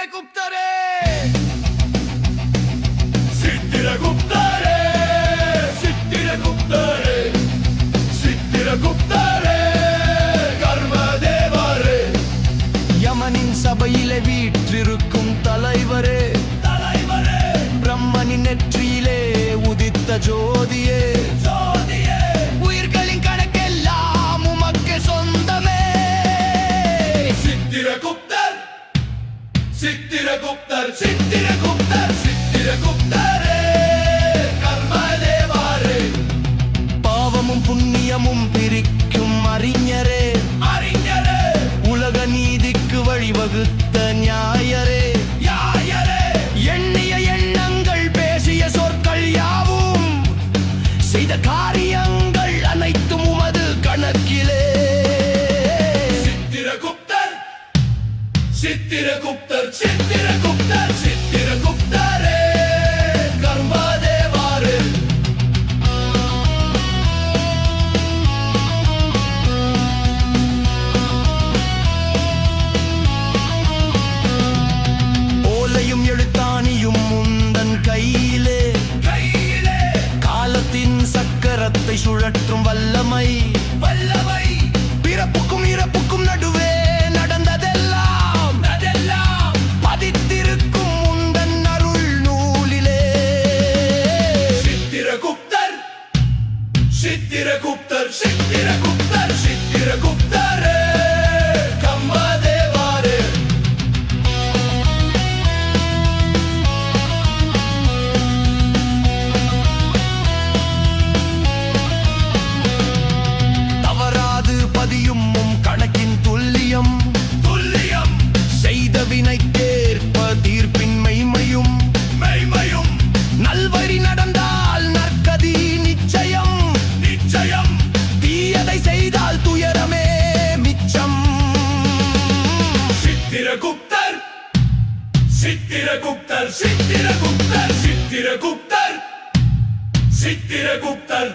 சித்திரகுப்தரே சித்திரகுப்தரே சித்திரகுப்தரே சித்திரகுப்தரே கர்மதேவரே யமனின் சபையிலே வீற்றிருக்கும் தலைவரே தலைவரே பிரம்மனின் நெற்றியிலே உதித்த ஜோதியே ஜோதியே உயிர்களின் கணக்கெல்லாம் உமக்கு சொந்தமே சித்திரகுப்தர் சித்திரகுப்தர் சித்திரகுப்தர் சித்திரகுப்தரே கர்மதேவரே பாவமும் புண்ணியமும் பிரிக்கும் அறிஞரே அறிஞரே உலக நீதிக்கு வழிவகுத்த நியாயரே நியாயரே எண்ணிய எண்ணங்கள் பேசிய சொற்கள் யாவும் செய்த காரியங்கள் அனைத்தும் உமது கணக்கிலே சித்திரகுப்தர் சித்திரகுப்தர் சித்திரகுப்தர் சித்திரகுப்தரே கர்மதேவரே ஓலையும் எழுத்தாணியும் முந்தன் கையிலே கையிலே காலத்தின் சக்கரத்தை சுழற்றும் வல்லமை வல்லமை பிறப்புக்கும் இறப்புக்கும் நடுவே நடந்ததெல்லாம் அதெல்லாம் பதித்திருக்கும் முந்தன் அருள் நூலிலே சித்திரகுப்தர் சித்திரகுப்தர் சித்திரகுப்தர் சித்திரகுப்தரே கர்மதேவரே தவறாது பதியும் கணக்கின் துல்லியம் துல்லியம் செய்த வினைக்கேற்ப தீர்ப்பின் மெய்மையும் மெய்மையும் நல்வழி நடந்தால் நற்கதி நிச்சயம் நிச்சயம் தீயதை செய்தால் துயரமே மிச்சம் சித்திரகுப்தர் சித்திரகுப்தர் சித்திரகுப்தர் சித்திரகுப்தர் சித்திரகுப்தர்